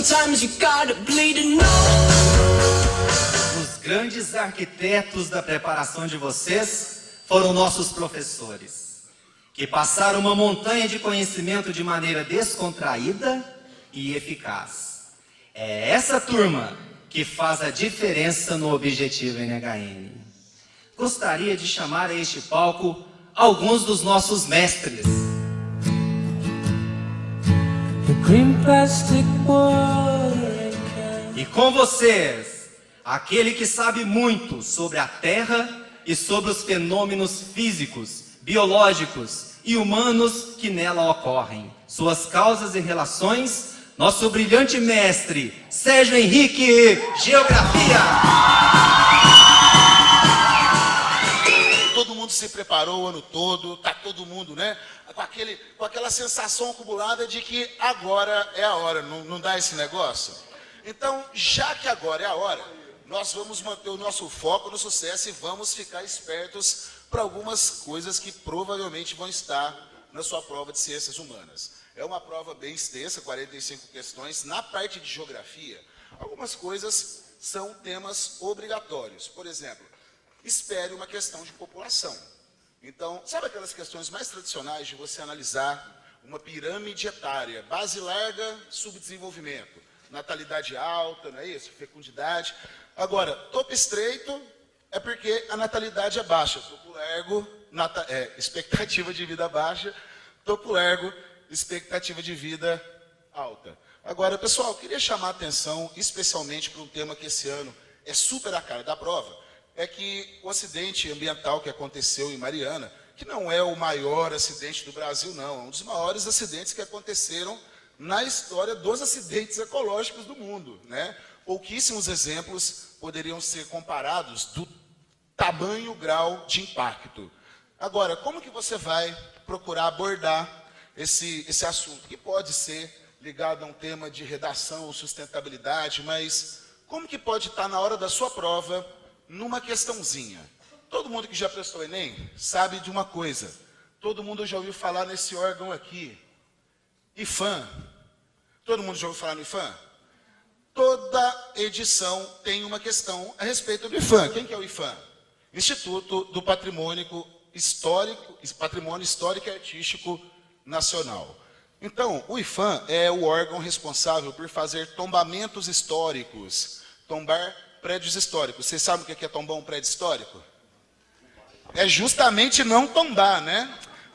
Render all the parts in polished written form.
Sometimes you gotta bleed to know. Os grandes arquitetos da preparação de vocês foram nossos professores, que passaram uma montanha de conhecimento de maneira descontraída e eficaz. É essa turma que faz a diferença no Objetivo NHN. Gostaria de chamar a este palco alguns dos nossos mestres. E com vocês, aquele que sabe muito sobre a Terra e sobre os fenômenos físicos, biológicos e humanos que nela ocorrem, suas causas e relações, nosso brilhante mestre, Sérgio Henrique, Geografia. Todo mundo se preparou o ano todo, tá todo mundo, né? Com aquela sensação acumulada de que agora é a hora, não dá esse negócio? Então, já que agora é a hora, nós vamos manter o nosso foco no sucesso e vamos ficar espertos para algumas coisas que provavelmente vão estar na sua prova de ciências humanas. É uma prova bem extensa, 45 questões. Na parte de geografia, algumas coisas são temas obrigatórios. Por exemplo, espere uma questão de população. Então, sabe aquelas questões mais tradicionais de você analisar uma pirâmide etária, base larga, subdesenvolvimento, natalidade alta, não é isso? Fecundidade. Agora, topo estreito é porque a natalidade é baixa, topo largo, expectativa de vida baixa, topo largo, expectativa de vida alta. Agora, pessoal, eu queria chamar a atenção especialmente para um tema que esse ano é super a cara da prova, é que o acidente ambiental que aconteceu em Mariana, que não é o maior acidente do Brasil, não, é um dos maiores acidentes que aconteceram na história dos acidentes ecológicos do mundo, né? Pouquíssimos exemplos poderiam ser comparados do tamanho, grau de impacto. Agora, como que você vai procurar abordar esse assunto, que pode ser ligado a um tema de redação ou sustentabilidade, mas como que pode estar na hora da sua prova numa questãozinha? Todo mundo que já prestou Enem sabe de uma coisa. Todo mundo já ouviu falar nesse órgão aqui, IPHAN. Todo mundo já ouviu falar no IPHAN? Toda edição tem uma questão a respeito do IPHAN. Quem que é o IPHAN? Instituto do Patrimônio Histórico e Artístico Nacional. Então, o IPHAN é o órgão responsável por fazer tombamentos históricos, tombar prédios históricos. Vocês sabem o que é tombar um prédio histórico? É justamente não tombar, né?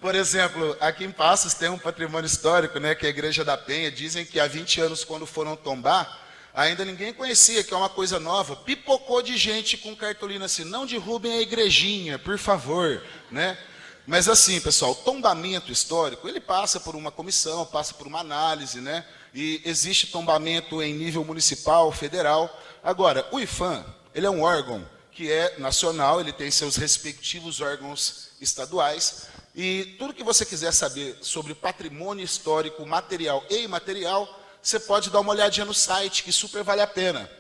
Por exemplo, aqui em Passos tem um patrimônio histórico, né, que é a Igreja da Penha. Dizem que há 20 anos, quando foram tombar, ainda ninguém conhecia, que é uma coisa nova. Pipocou de gente com cartolina assim, não derrubem a igrejinha, por favor, né? Mas assim, pessoal, o tombamento histórico, ele passa por uma comissão, passa por uma análise, né? E existe tombamento em nível municipal, federal. Agora, o IPHAN, ele é um órgão que é nacional, ele tem seus respectivos órgãos estaduais, e tudo que você quiser saber sobre patrimônio histórico, material e imaterial, você pode dar uma olhadinha no site, que super vale a pena.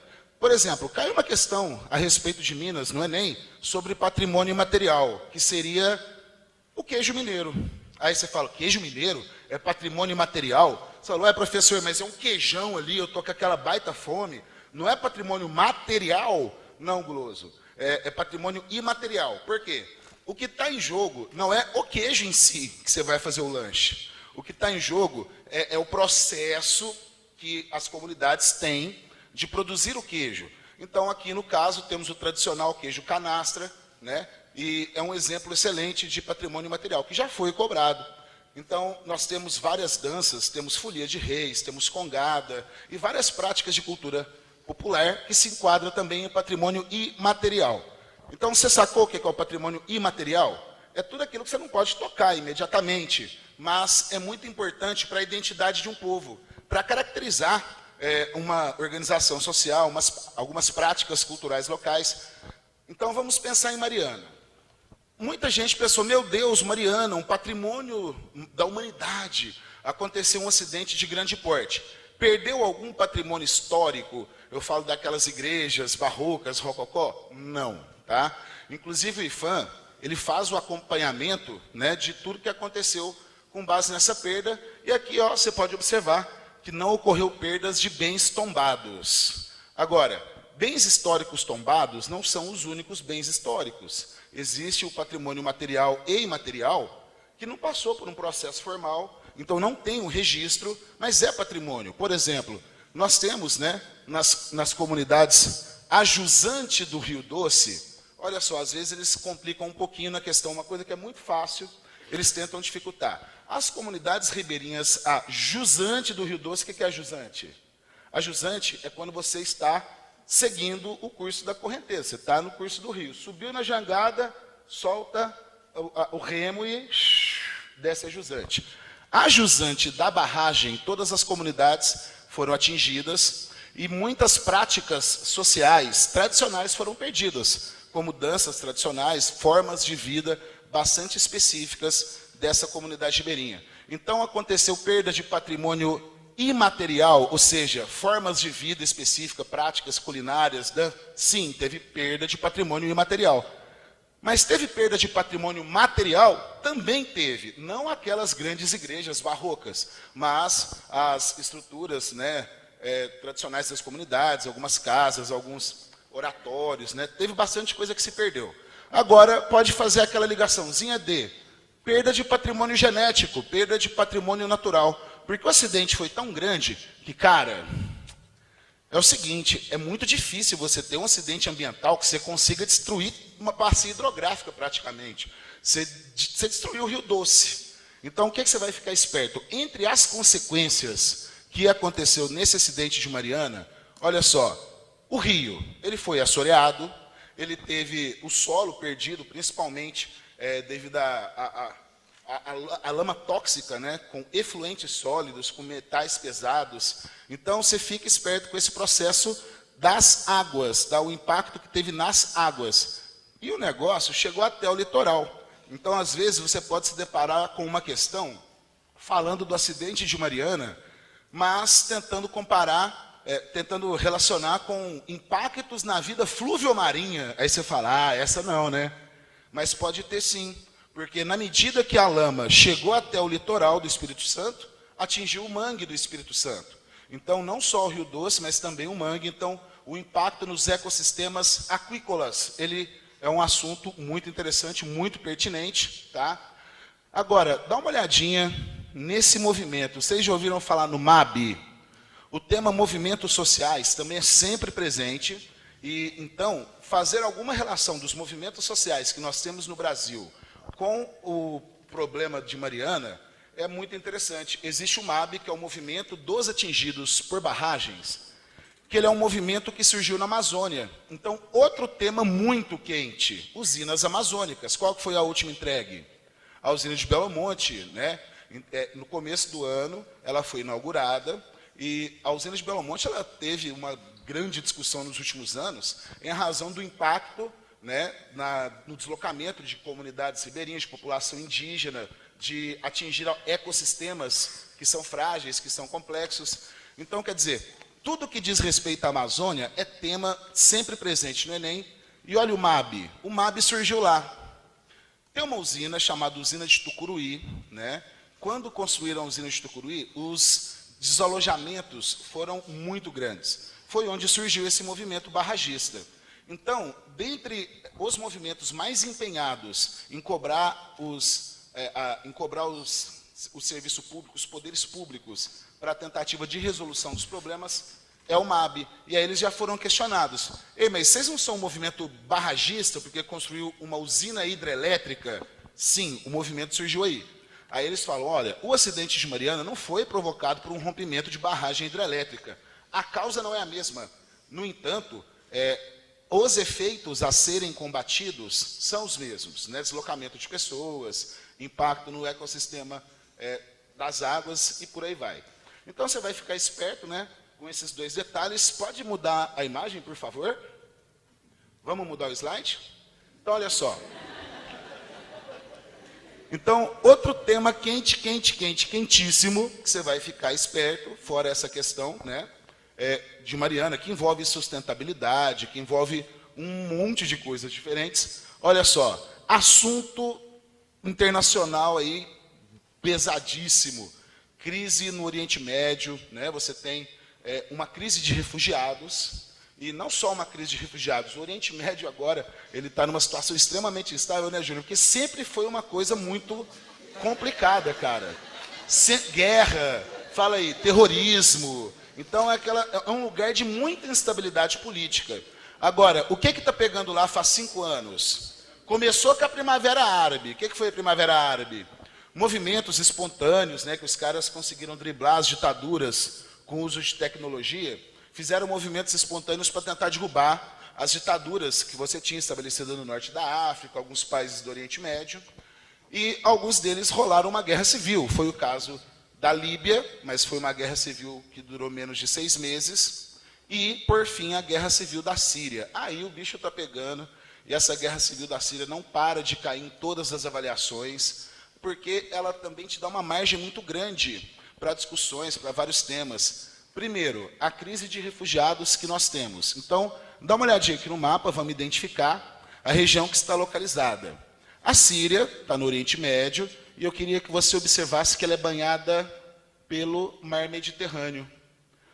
Por exemplo, caiu uma questão a respeito de Minas, no Enem, sobre patrimônio imaterial, que seria o queijo mineiro. Aí você fala, queijo mineiro é patrimônio imaterial? Você falou, professor, mas é um queijão ali, eu tô com aquela baita fome. Não é patrimônio material? Não, guloso. É patrimônio imaterial. Por quê? O que está em jogo não é o queijo em si que você vai fazer o lanche. O que está em jogo é o processo que as comunidades têm de produzir o queijo. Então, aqui no caso, temos o tradicional queijo canastra, né? E é um exemplo excelente de patrimônio material, que já foi cobrado. Então, nós temos várias danças, temos folia de reis, temos congada, e várias práticas de cultura popular que se enquadram também em patrimônio imaterial. Então, você sacou o que é o patrimônio imaterial? É tudo aquilo que você não pode tocar imediatamente, mas é muito importante para a identidade de um povo, para caracterizar uma organização social, algumas práticas culturais locais. Então, vamos pensar em Mariana. Muita gente pensou, meu Deus, Mariana, um patrimônio da humanidade, aconteceu um acidente de grande porte. Perdeu algum patrimônio histórico? Eu falo daquelas igrejas barrocas, rococó? Não, tá? Inclusive o IPHAN, ele faz o acompanhamento, né, de tudo que aconteceu com base nessa perda. E aqui, ó, você pode observar que não ocorreu perdas de bens tombados. Agora, bens históricos tombados não são os únicos bens históricos. Existe o patrimônio material e imaterial que não passou por um processo formal, então não tem um registro, mas é patrimônio. Por exemplo, nós temos, né, nas comunidades a jusante do Rio Doce, olha só, às vezes eles complicam um pouquinho na questão, uma coisa que é muito fácil, eles tentam dificultar. As comunidades ribeirinhas, a jusante do Rio Doce, o que é a jusante? A jusante é quando você está seguindo o curso da correnteza, você está no curso do rio, subiu na jangada, solta o remo e desce a jusante. A jusante da barragem, todas as comunidades foram atingidas e muitas práticas sociais tradicionais foram perdidas, como danças tradicionais, formas de vida bastante específicas dessa comunidade ribeirinha. Então aconteceu perda de patrimônio imaterial, ou seja, formas de vida específica, práticas culinárias, né? Sim, teve perda de patrimônio imaterial. Mas teve perda de patrimônio material? Também teve. Não aquelas grandes igrejas barrocas, mas as estruturas, né, tradicionais das comunidades, algumas casas, alguns oratórios, né? Teve bastante coisa que se perdeu. Agora, pode fazer aquela ligaçãozinha de perda de patrimônio genético, perda de patrimônio natural. Porque o acidente foi tão grande que, cara, é o seguinte, é muito difícil você ter um acidente ambiental que você consiga destruir uma bacia hidrográfica praticamente. Você destruiu o Rio Doce. Então, o que você vai ficar esperto? Entre as consequências que aconteceu nesse acidente de Mariana, olha só, o rio, ele foi assoreado, ele teve o solo perdido, principalmente devido a lama tóxica, né, com efluentes sólidos, com metais pesados. Então, você fica esperto com esse processo das águas, o impacto que teve nas águas. E o negócio chegou até o litoral. Então, às vezes, você pode se deparar com uma questão, falando do acidente de Mariana, mas tentando comparar, tentando relacionar com impactos na vida fluviomarinha. Aí você fala, essa não, né? Mas pode ter sim. Porque na medida que a lama chegou até o litoral do Espírito Santo, atingiu o mangue do Espírito Santo. Então, não só o Rio Doce, mas também o mangue. Então, o impacto nos ecossistemas aquícolas, ele é um assunto muito interessante, muito pertinente, tá? Agora, dá uma olhadinha nesse movimento. Vocês já ouviram falar no MAB? O tema movimentos sociais também é sempre presente. E, então, fazer alguma relação dos movimentos sociais que nós temos no Brasil com o problema de Mariana é muito interessante. Existe o MAB, que é o Movimento dos Atingidos por Barragens, que ele é um movimento que surgiu na Amazônia. Então, outro tema muito quente, usinas amazônicas. Qual que foi a última entregue? A usina de Belo Monte, né? No começo do ano, ela foi inaugurada, e a usina de Belo Monte ela teve uma grande discussão nos últimos anos, em razão do impacto, né, no deslocamento de comunidades ribeirinhas, de população indígena, de atingir ecossistemas que são frágeis, que são complexos. Então, quer dizer, tudo que diz respeito à Amazônia é tema sempre presente no Enem. E olha o MAB. O MAB surgiu lá. Tem uma usina chamada Usina de Tucuruí, né? Quando construíram a usina de Tucuruí, os desalojamentos foram muito grandes. Foi onde surgiu esse movimento barragista. Então, dentre os movimentos mais empenhados em cobrar os serviços públicos, os poderes públicos, para a tentativa de resolução dos problemas, é o MAB. E aí eles já foram questionados. Ei, mas vocês não são um movimento barragista porque construiu uma usina hidrelétrica? Sim, o movimento surgiu aí. Aí eles falam, olha, o acidente de Mariana não foi provocado por um rompimento de barragem hidrelétrica. A causa não é a mesma. No entanto, os efeitos a serem combatidos são os mesmos, né? Deslocamento de pessoas, impacto no ecossistema das águas e por aí vai. Então você vai ficar esperto, né, com esses dois detalhes. Pode mudar a imagem, por favor? Vamos mudar o slide? Então, olha só. Então, outro tema quentíssimo, que você vai ficar esperto, fora essa questão, né, de Mariana, que envolve sustentabilidade, que envolve um monte de coisas diferentes. Olha só, assunto internacional aí, pesadíssimo. crise no Oriente Médio, né? Você tem uma crise de refugiados, e não só uma crise de refugiados. O Oriente Médio agora, ele está numa situação extremamente instável, né, Júnior? Porque sempre foi uma coisa muito complicada, cara. Guerra, fala aí, terrorismo. Então é um lugar de muita instabilidade política. Agora, o que está pegando lá faz 5 anos? Começou com a Primavera Árabe. O que foi a Primavera Árabe? Movimentos espontâneos, né, que os caras conseguiram driblar as ditaduras com o uso de tecnologia, fizeram movimentos espontâneos para tentar derrubar as ditaduras que você tinha estabelecido no norte da África, alguns países do Oriente Médio, e alguns deles rolaram uma guerra civil. Foi o caso da Líbia, mas foi uma guerra civil que durou menos de 6 meses, e, por fim, a guerra civil da Síria. Aí o bicho está pegando, e essa guerra civil da Síria não para de cair em todas as avaliações, porque ela também te dá uma margem muito grande para discussões, para vários temas. Primeiro, a crise de refugiados que nós temos. Então, dá uma olhadinha aqui no mapa, vamos identificar a região que está localizada. A Síria está no Oriente Médio, e eu queria que você observasse que ela é banhada pelo Mar Mediterrâneo.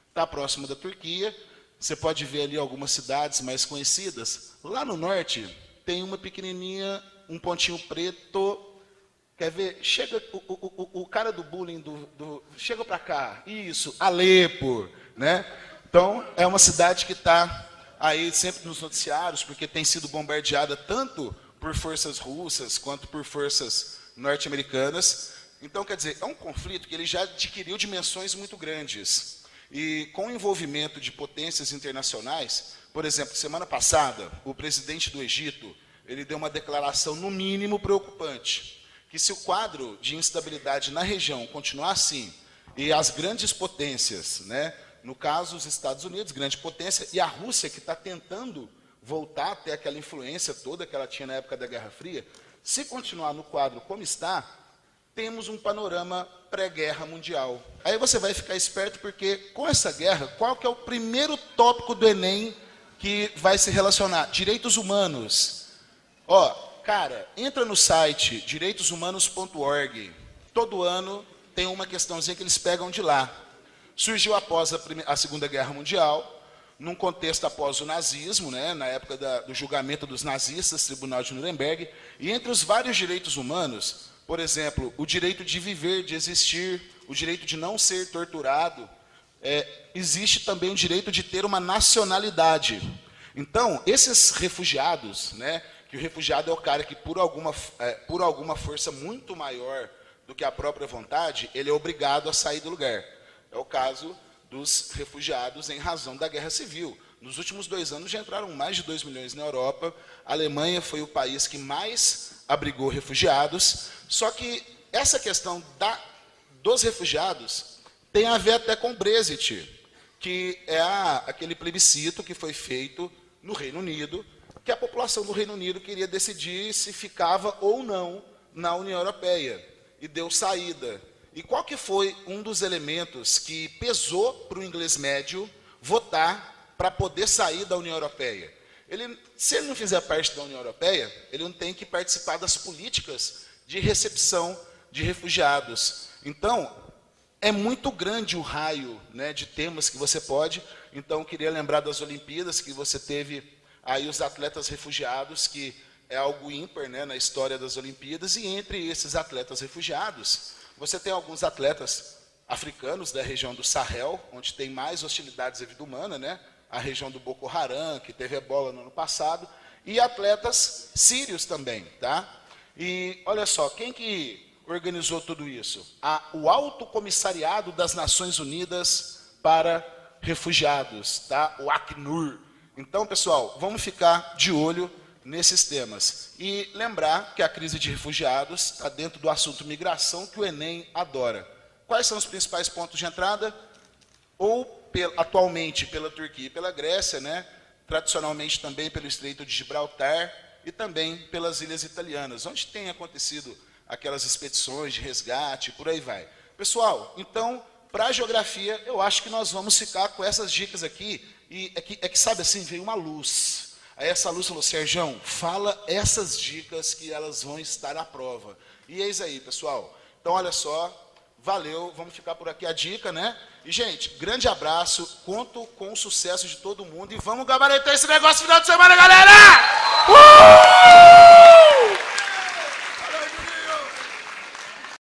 Está próximo da Turquia, você pode ver ali algumas cidades mais conhecidas. Lá no norte, tem uma pequenininha, um pontinho preto. Quer ver? Chega o cara do bullying, chega para cá. Isso, Alepo, né? Então, é uma cidade que está aí sempre nos noticiários, porque tem sido bombardeada tanto por forças russas quanto por forças norte-americanas. Então, quer dizer, é um conflito que ele já adquiriu dimensões muito grandes. E com o envolvimento de potências internacionais, por exemplo, semana passada, o presidente do Egito, ele deu uma declaração no mínimo preocupante, que se o quadro de instabilidade na região continuar assim, e as grandes potências, né, no caso os Estados Unidos, grande potência, e a Rússia, que está tentando voltar a ter aquela influência toda que ela tinha na época da Guerra Fria, se continuar no quadro como está, temos um panorama pré-guerra mundial. Aí você vai ficar esperto, porque com essa guerra, qual que é o primeiro tópico do Enem que vai se relacionar? Direitos humanos. Ó, cara, entra no site direitoshumanos.org. Todo ano tem uma questãozinha que eles pegam de lá. Surgiu após a Segunda Guerra Mundial, num contexto após o nazismo, né, na época do julgamento dos nazistas, Tribunal de Nuremberg, e entre os vários direitos humanos, por exemplo, o direito de viver, de existir, o direito de não ser torturado, existe também o direito de ter uma nacionalidade. Então, esses refugiados, né, que o refugiado é o cara que, por alguma força muito maior do que a própria vontade, ele é obrigado a sair do lugar. É o caso dos refugiados em razão da guerra civil. Nos últimos 2 anos já entraram mais de 2 milhões na Europa. A Alemanha foi o país que mais abrigou refugiados. Só que essa questão dos refugiados tem a ver até com o Brexit, que é aquele plebiscito que foi feito no Reino Unido, que a população do Reino Unido queria decidir se ficava ou não na União Europeia, e deu saída. E qual que foi um dos elementos que pesou para o inglês médio votar para poder sair da União Europeia? Se ele não fizer parte da União Europeia, ele não tem que participar das políticas de recepção de refugiados. Então, é muito grande o raio, né, de temas que você pode. Então, eu queria lembrar das Olimpíadas, que você teve aí os atletas refugiados, que é algo ímpar, né, na história das Olimpíadas, e entre esses atletas refugiados, você tem alguns atletas africanos da região do Sahel, onde tem mais hostilidades à vida humana, né, a região do Boko Haram, que teve ebola no ano passado, e atletas sírios também, tá? E olha só, quem que organizou tudo isso? O Alto Comissariado das Nações Unidas para Refugiados, tá? O Acnur. Então, pessoal, vamos ficar de olho nesses temas. E lembrar que a crise de refugiados está dentro do assunto migração, que o Enem adora. Quais são os principais pontos de entrada? Atualmente pela Turquia e pela Grécia, né? Tradicionalmente também pelo Estreito de Gibraltar e também pelas ilhas italianas, onde tem acontecido aquelas expedições de resgate, por aí vai. Pessoal, então, para a geografia, eu acho que nós vamos ficar com essas dicas aqui, e é que sabe assim, veio uma luz. Aí essa luz falou, Sergião, fala essas dicas que elas vão estar à prova. E eis aí, pessoal. Então, olha só, Valeu, vamos ficar por aqui a dica, né? E, gente, grande abraço, conto com o sucesso de todo mundo e vamos gabaritar esse negócio no final de semana, galera!